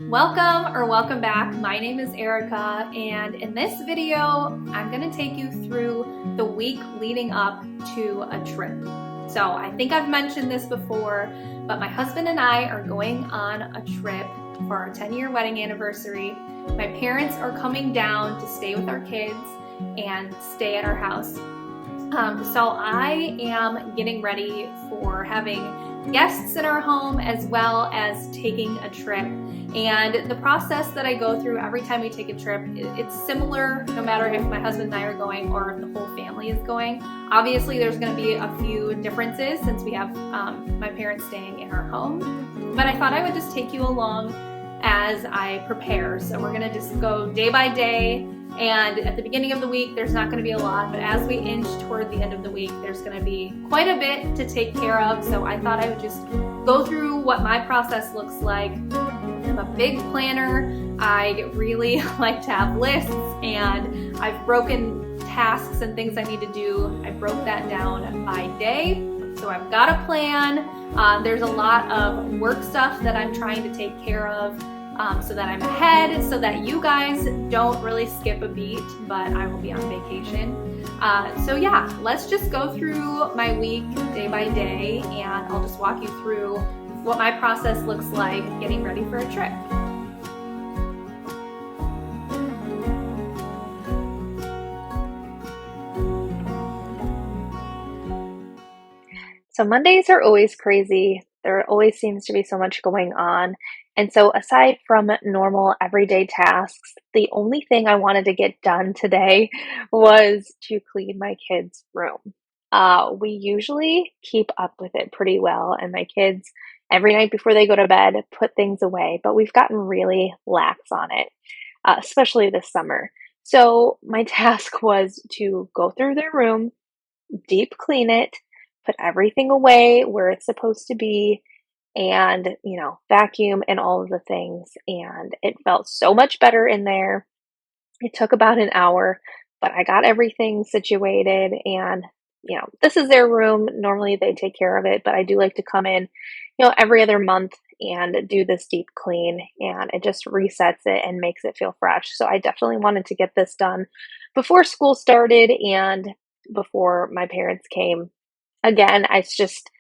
Welcome or welcome back. My name is Erica, and in this video, I'm going to take you through the week leading up to a trip. So I think I've mentioned this before, but my husband and I are going on a trip for our 10-year wedding anniversary. My parents are coming down to stay with our kids and stay at our house. So I am getting ready for having guests in our home as well as taking a trip. And the process that I go through every time we take a trip, it's similar no matter if my husband and I are going or if the whole family is going. Obviously, there's going to be a few differences since we have my parents staying in our home. But I thought I would just take you along as I prepare. So we're going to just go day by day. And at the beginning of the week, there's not going to be a lot, but as we inch toward the end of the week, there's going to be quite a bit to take care of. So I thought I would just go through what my process looks like. I'm a big planner. I really like to have lists, and I've broken tasks and things I need to do. I broke that down by day. So I've got a plan. There's a lot of work stuff that I'm trying to take care of. So that I'm ahead, so that you guys don't really skip a beat, but I will be on vacation. So yeah, let's just go through my week day by day, and I'll just walk you through what my process looks like getting ready for a trip. So Mondays are always crazy. There always seems to be so much going on. And so aside from normal everyday tasks, the only thing I wanted to get done today was to clean my kids' room. We usually keep up with it pretty well, and my kids, every night before they go to bed, put things away, but we've gotten really lax on it, especially this summer. So my task was to go through their room, deep clean it, put everything away where it's supposed to be, and, vacuum and all of the things. And it felt so much better in there. It took about an hour, but I got everything situated, and, this is their room. Normally they take care of it, but I do like to come in, every other month and do this deep clean, and it just resets it and makes it feel fresh. So I definitely wanted to get this done before school started and before my parents came. Again, it's just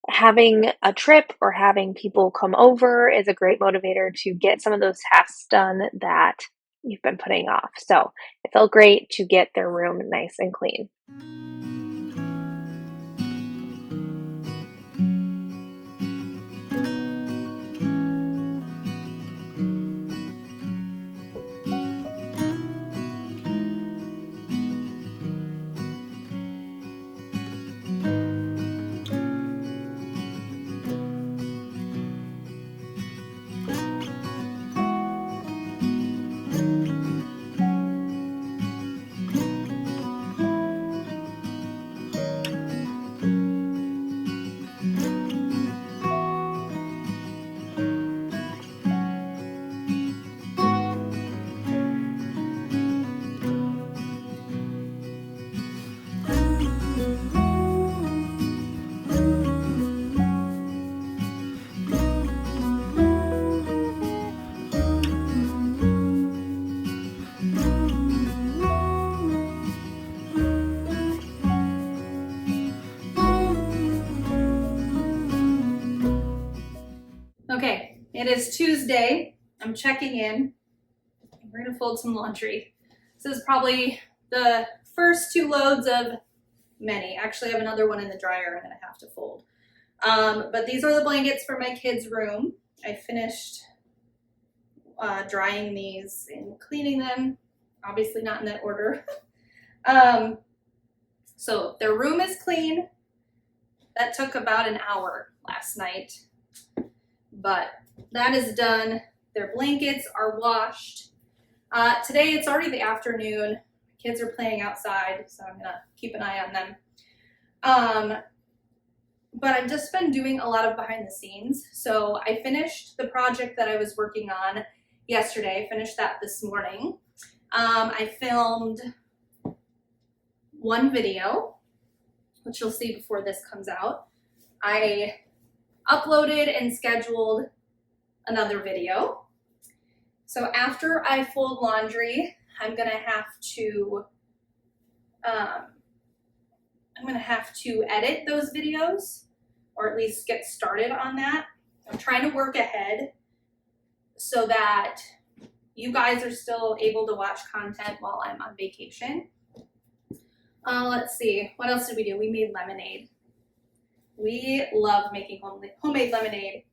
having a trip or having people come over is a great motivator to get some of those tasks done that you've been putting off. So it felt great to get their room nice and clean. Okay, it is Tuesday. I'm checking in. We're gonna fold some laundry. This is probably the first 2 loads of many. Actually, I have another one in the dryer I'm gonna have to fold. But these are the blankets for my kids' room. I finished drying these and cleaning them. Obviously not in that order. So their room is clean. That took about an hour last night, but that is done. Their blankets are washed. Today it's already the afternoon. Kids are playing outside, so I'm gonna keep an eye on them. But I've just been doing a lot of behind the scenes. So I finished the project that I was working on yesterday. I finished that this morning. I filmed 1 video, which you'll see before this comes out. I uploaded and scheduled another video. So after I fold laundry, I'm gonna have to edit those videos, or at least get started on that. I'm trying to work ahead so that you guys are still able to watch content while I'm on vacation. Let's see, what else did we do? We made lemonade. We love making homemade lemonade.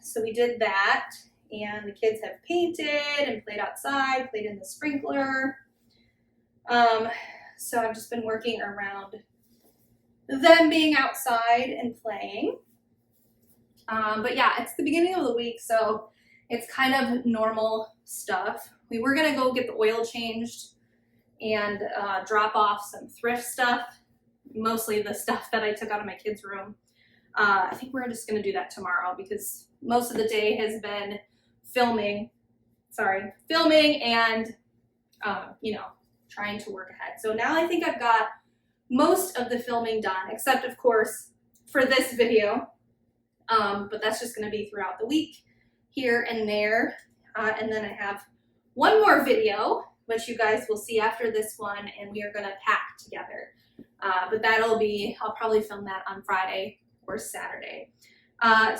So we did that, and the kids have painted and played outside, played in the sprinkler. So I've just been working around them being outside and playing. But yeah, it's the beginning of the week, so it's kind of normal stuff. We were gonna go get the oil changed and drop off some thrift stuff, mostly the stuff that I took out of my kids' room. I think we're just gonna do that tomorrow because most of the day has been filming and trying to work ahead. So now I think I've got most of the filming done, except of course for this video. But that's just gonna be throughout the week, here and there. And then I have one more video, which you guys will see after this one, and we are gonna pack together. But I'll probably film that on Friday or Saturday.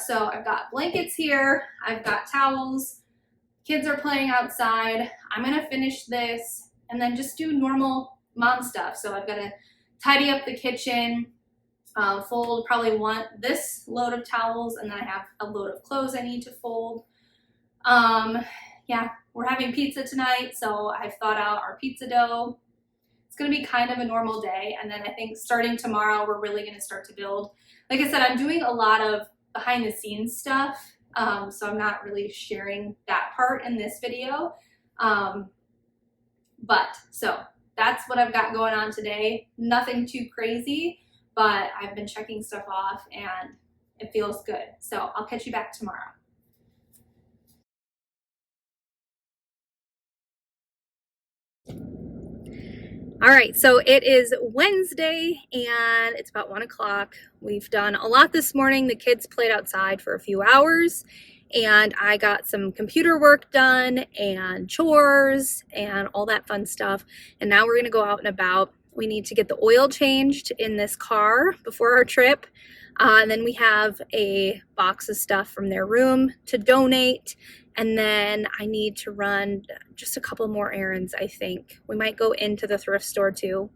So I've got blankets here, I've got towels, kids are playing outside. I'm gonna finish this and then just do normal mom stuff. So I've gotta tidy up the kitchen, fold probably this load of towels, and then I have a load of clothes I need to fold. Yeah, we're having pizza tonight, so I've thought out our pizza dough. It's gonna be kind of a normal day, and then I think starting tomorrow, we're really gonna start to build. Like I said, I'm doing a lot of behind the scenes stuff, so I'm not really sharing that part in this video. So that's what I've got going on today. Nothing too crazy, but I've been checking stuff off and it feels good. So I'll catch you back tomorrow. All right, so it is Wednesday and it's about 1 o'clock. We've done a lot this morning. The kids played outside for a few hours and I got some computer work done and chores and all that fun stuff. And now we're gonna go out and about. We need to get the oil changed in this car before our trip. And then we have a box of stuff from their room to donate. And then I need to run just a couple more errands, I think. We might go into the thrift store too,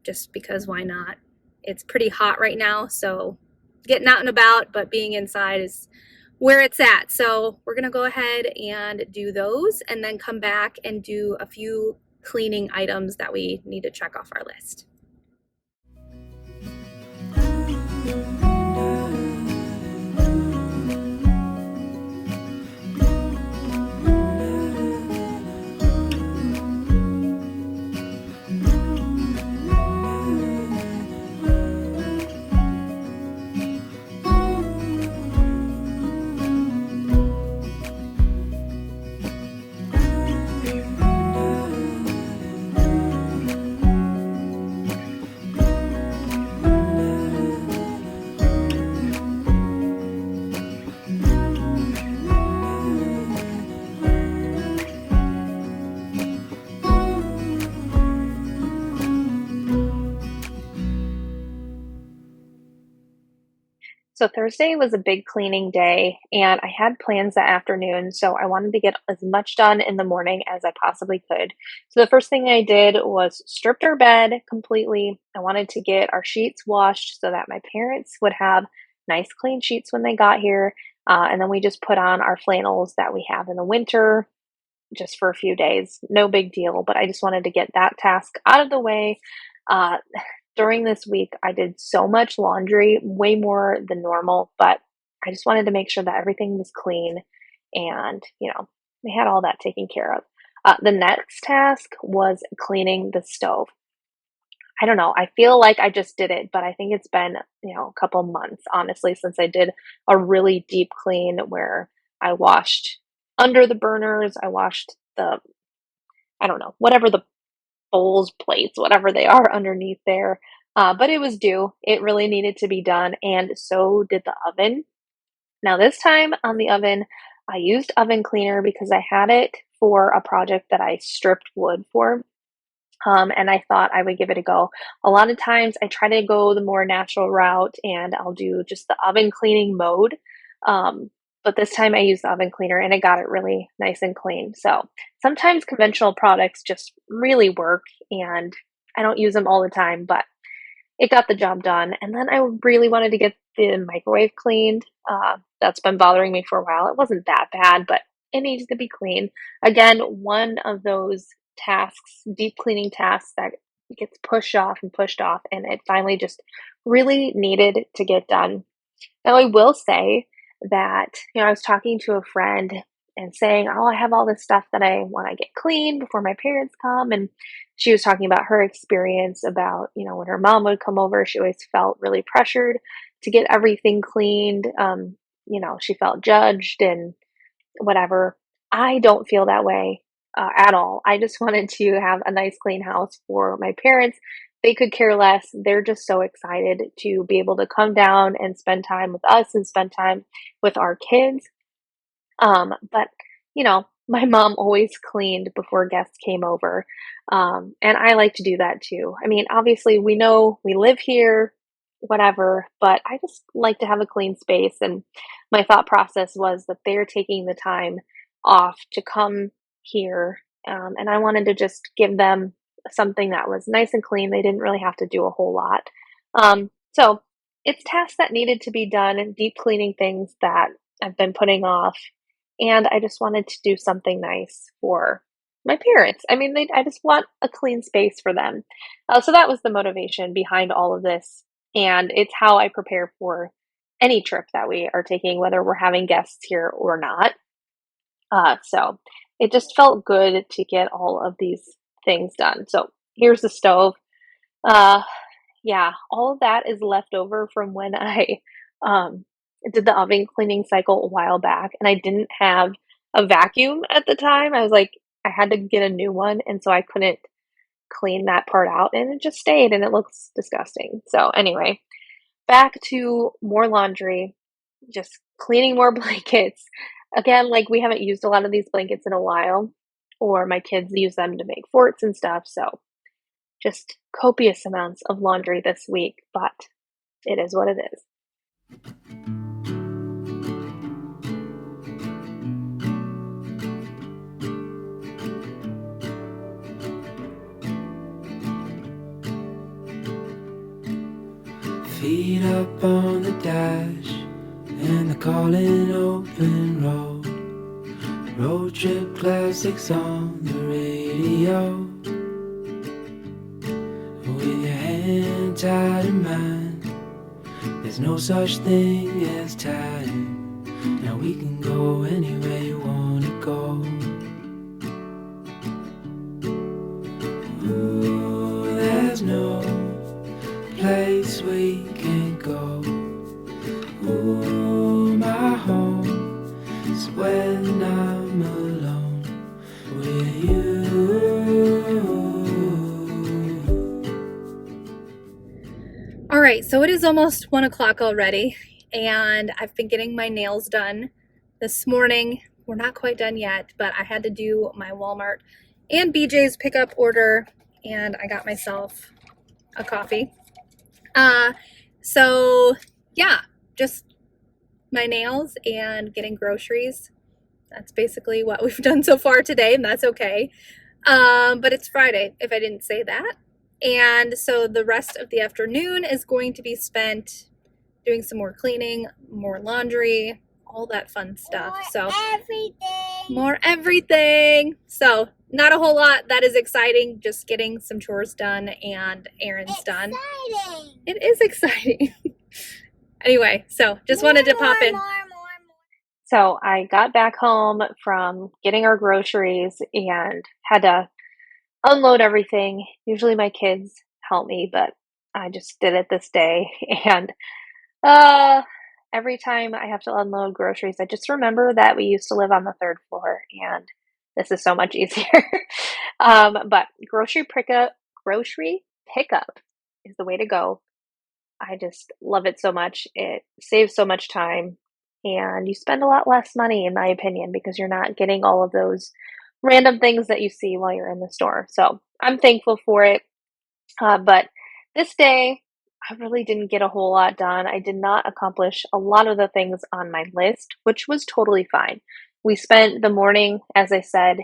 just because why not? It's pretty hot right now, so getting out and about, but being inside is where it's at. So we're gonna go ahead and do those and then come back and do a few cleaning items that we need to check off our list. So Thursday was a big cleaning day, and I had plans that afternoon, so I wanted to get as much done in the morning as I possibly could. So the first thing I did was stripped our bed completely. I wanted to get our sheets washed so that my parents would have nice clean sheets when they got here. And then we just put on our flannels that we have in the winter just for a few days. No big deal, but I just wanted to get that task out of the way. Uh, During this week, I did so much laundry, way more than normal, but I just wanted to make sure that everything was clean and, we had all that taken care of. The next task was cleaning the stove. I don't know. I feel like I just did it, but I think it's been, a couple months, honestly, since I did a really deep clean where I washed under the burners. I washed whatever the bowls, plates, whatever they are underneath there. But it was due. It really needed to be done, and so did the oven. Now, this time on the oven, I used oven cleaner because I had it for a project that I stripped wood for. And I thought I would give it a go. A lot of times I try to go the more natural route and I'll do just the oven cleaning mode. Um, but this time I used the oven cleaner and it got it really nice and clean. So sometimes conventional products just really work, and I don't use them all the time, but it got the job done. And then I really wanted to get the microwave cleaned. That's been bothering me for a while. It wasn't that bad, but it needs to be clean. Again, one of those tasks, deep cleaning tasks that gets pushed off, and it finally just really needed to get done. Now, I will say that, I was talking to a friend and saying, "Oh, I have all this stuff that I want to get clean before my parents come." And she was talking about her experience about, when her mom would come over, she always felt really pressured to get everything cleaned. She felt judged and whatever. I don't feel that way at all. I just wanted to have a nice, clean house for my parents. They could care less. They're just so excited to be able to come down and spend time with us and spend time with our kids. But my mom always cleaned before guests came over. And I like to do that too. I mean, obviously we know we live here, whatever, but I just like to have a clean space. And my thought process was that they're taking the time off to come here. And I wanted to just give them something that was nice and clean. They didn't really have to do a whole lot. So it's tasks that needed to be done and deep cleaning things that I've been putting off, and I just wanted to do something nice for my parents. I mean, I just want a clean space for them. So that was the motivation behind all of this. And it's how I prepare for any trip that we are taking, whether we're having guests here or not. So it just felt good to get all of these things done. So here's the stove. Uh, yeah, all of that is left over from when I um, did the oven cleaning cycle a while back, and I didn't have a vacuum at the time. I was like, I had to get a new one, and so I couldn't clean that part out, and it just stayed, and it looks disgusting. So anyway, back to more laundry, just cleaning more blankets. Again, like we haven't used a lot of these blankets in a while, or my kids use them to make forts and stuff. So just copious amounts of laundry this week, but it is what it is. Feet up on the dash and the calling open road. Road trip classics on the radio. With your hand tied in mine, there's no such thing as time. Now we can go anywhere you wanna go. Ooh, there's no place we can go. Ooh, my home is when I'm alone with you. All right, so it is almost 1 o'clock already, and I've been getting my nails done this morning. We're not quite done yet, but I had to do my Walmart and BJ's pickup order, and I got myself a coffee. So yeah, just my nails and getting groceries. That's basically what we've done so far today, and that's okay. But it's Friday, if I didn't say that. And so the rest of the afternoon is going to be spent doing some more cleaning, more laundry, all that fun stuff. More everything. So not a whole lot that is exciting, just getting some chores done and errands done. It is exciting. Anyway, so just wanted to pop in. So I got back home from getting our groceries and had to unload everything. Usually my kids help me, but I just did it this day. And every time I have to unload groceries, I just remember that we used to live on the third floor, and this is so much easier. But grocery pickup is the way to go. I just love it so much. It saves so much time, and you spend a lot less money, in my opinion, because you're not getting all of those random things that you see while you're in the store. So I'm thankful for it. But this day, I really didn't get a whole lot done. I did not accomplish a lot of the things on my list, which was totally fine. We spent the morning, as I said,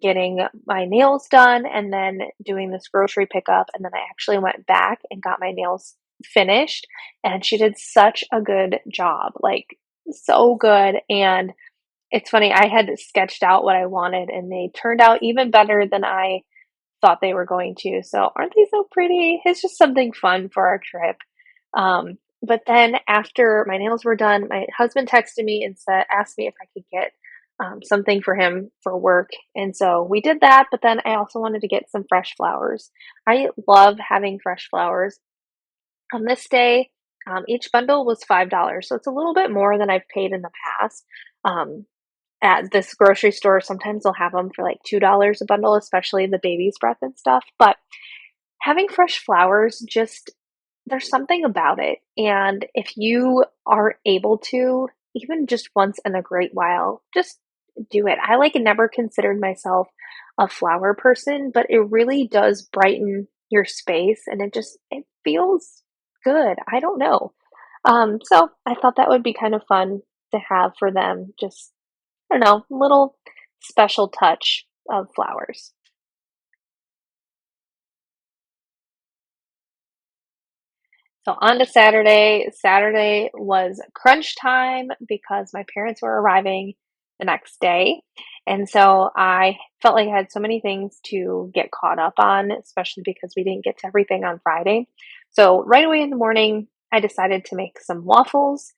getting my nails done and then doing this grocery pickup. And then I actually went back and got my nails finished. And she did such a good job, like so good. And it's funny, I had sketched out what I wanted and they turned out even better than I thought they were going to. So aren't they so pretty? It's just something fun for our trip. But then after my nails were done, my husband texted me and asked me if I could get something for him for work. And so we did that. But then I also wanted to get some fresh flowers. I love having fresh flowers. On this day, each bundle was $5. So it's a little bit more than I've paid in the past. At this grocery store, sometimes they'll have them for like $2 a bundle, especially the baby's breath and stuff. But having fresh flowers, just there's something about it. And if you are able to, even just once in a great while, just do it. I like never considered myself a flower person, but it really does brighten your space and it feels good. I don't know. So I thought that would be kind of fun to have for them. Just, I don't know, little special touch of flowers. So on to Saturday. Saturday was crunch time because my parents were arriving the next day. And so I felt like I had so many things to get caught up on, especially because we didn't get to everything on Friday. So right away in the morning, I decided to make some waffles.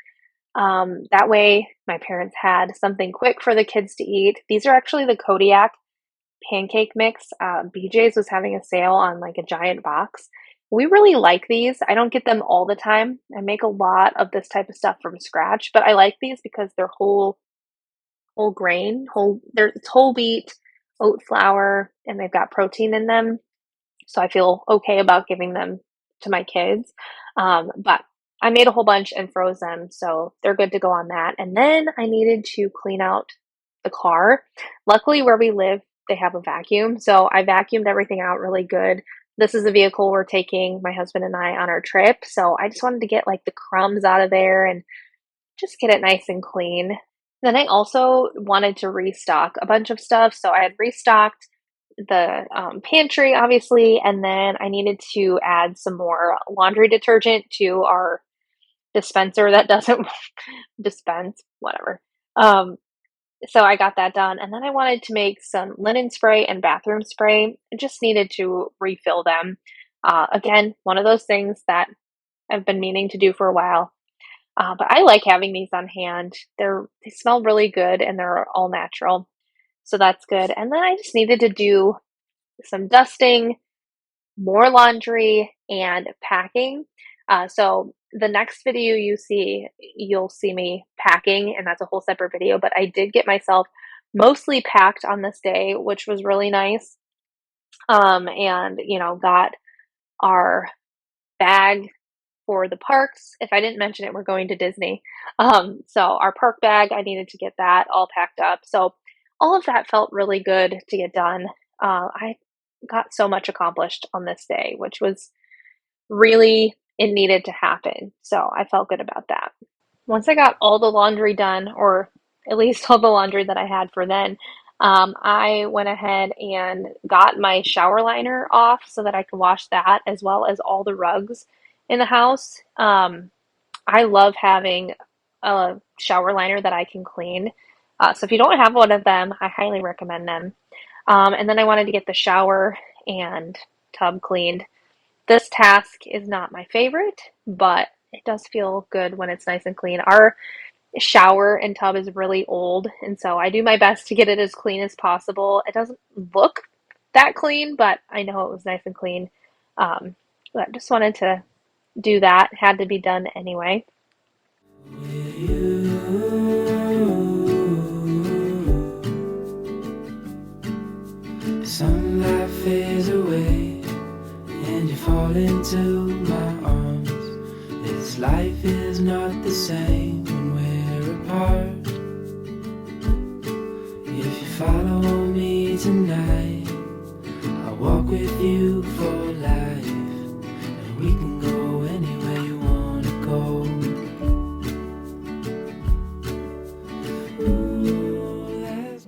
That way my parents had something quick for the kids to eat. These are actually the Kodiak pancake mix. BJ's was having a sale on like a giant box. We really like these. I don't get them all the time. I make a lot of this type of stuff from scratch, but I like these because they're whole grain, it's whole wheat, oat flour, and they've got protein in them. So I feel okay about giving them to my kids. But I made a whole bunch and froze them, so they're good to go on that. And then I needed to clean out the car. Luckily, where we live, they have a vacuum, so I vacuumed everything out really good. This is a vehicle we're taking, my husband and I, on our trip, so I just wanted to get like the crumbs out of there and just get it nice and clean. Then I also wanted to restock a bunch of stuff, so I had restocked the pantry, obviously, and then I needed to add some more laundry detergent to our dispenser that doesn't dispense, whatever. So I got that done, and then I wanted to make some linen spray and bathroom spray. I just needed to refill them. Again, one of those things that I've been meaning to do for a while. But I like having these on hand. They smell really good and they're all natural. So that's good. And then I just needed to do some dusting, more laundry, and packing. So the next video you'll see me packing, and that's a whole separate video, but I did get myself mostly packed on this day, which was really nice. And, got our bag for the parks. If I didn't mention it, we're going to Disney. So our park bag, I needed to get that all packed up. So all of that felt really good to get done. I got so much accomplished on this day, which was really, it needed to happen. So I felt good about that. Once I got all the laundry done, or at least all the laundry that I had for then, I went ahead and got my shower liner off so that I could wash that as well as all the rugs in the house. I love having a shower liner that I can clean. So if you don't have one of them, I highly recommend them. And then I wanted to get the shower and tub cleaned. This task is not my favorite, but it does feel good when it's nice and clean. Our shower and tub is really old, and so I do my best to get it as clean as possible. It doesn't look that clean, but I know it was nice and clean. But just wanted to do that. Had to be done anyway. Sunlight fades away and you fall into my arms. This life is not the same when we're apart. tonight. I'll walk with you for life, and we can go anywhere you wanna go. Ooh, that's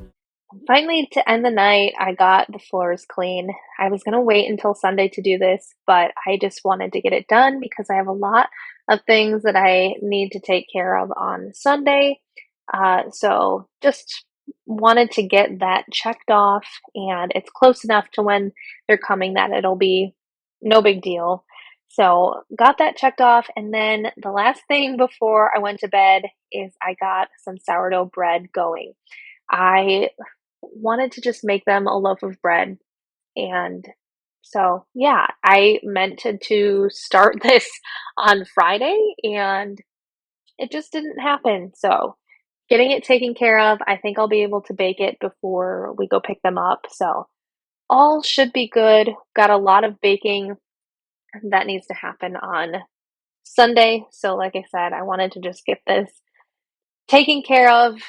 Finally, to end the night, I got the floors clean. I was gonna wait until Sunday to do this, but I just wanted to get it done because I have a lot of things that I need to take care of on Sunday. So just wanted to get that checked off, and it's close enough to when they're coming that it'll be no big deal. So got that checked off, and then the last thing before I went to bed is I got some sourdough bread going. I wanted to just make them a loaf of bread. And so, yeah, I meant to start this on Friday and it just didn't happen. So, getting it taken care of, I think I'll be able to bake it before we go pick them up. So, all should be good. Got a lot of baking that needs to happen on Sunday. So, like I said, I wanted to just get this taken care of,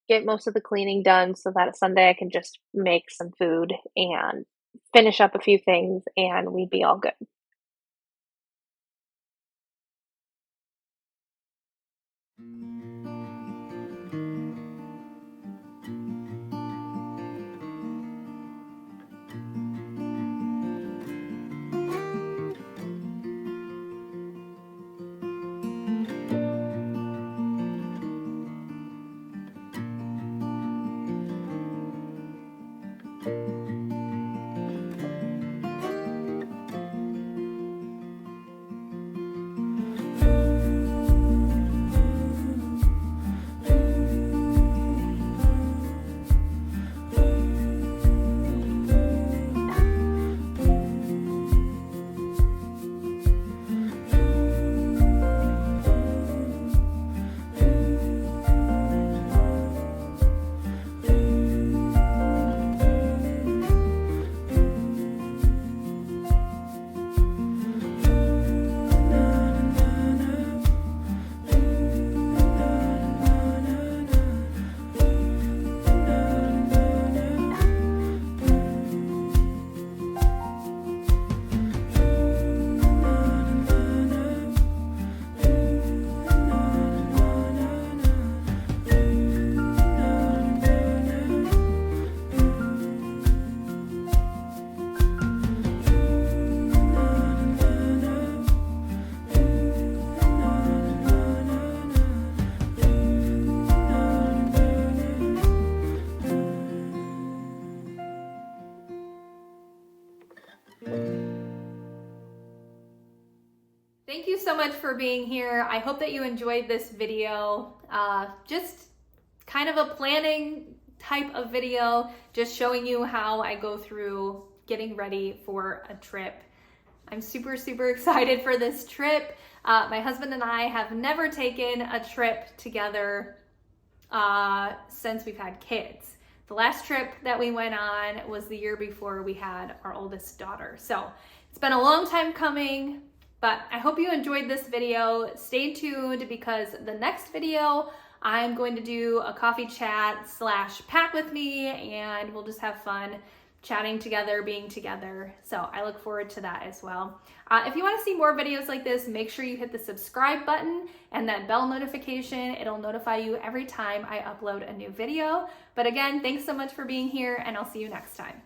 get most of the cleaning done so that Sunday I can just make some food and finish up a few things and we'd be all good. Thank you so much for being here. I hope that you enjoyed this video. Just kind of a planning type of video, just showing you how I go through getting ready for a trip. I'm super, super excited for this trip. My husband and I have never taken a trip together since we've had kids. The last trip that we went on was the year before we had our oldest daughter. So it's been a long time coming, but I hope you enjoyed this video. Stay tuned because the next video I'm going to do a coffee chat / pack with me, and we'll just have fun chatting together, being together. So I look forward to that as well. If you want to see more videos like this, make sure you hit the subscribe button and that bell notification. It'll notify you every time I upload a new video. But again, thanks so much for being here, and I'll see you next time.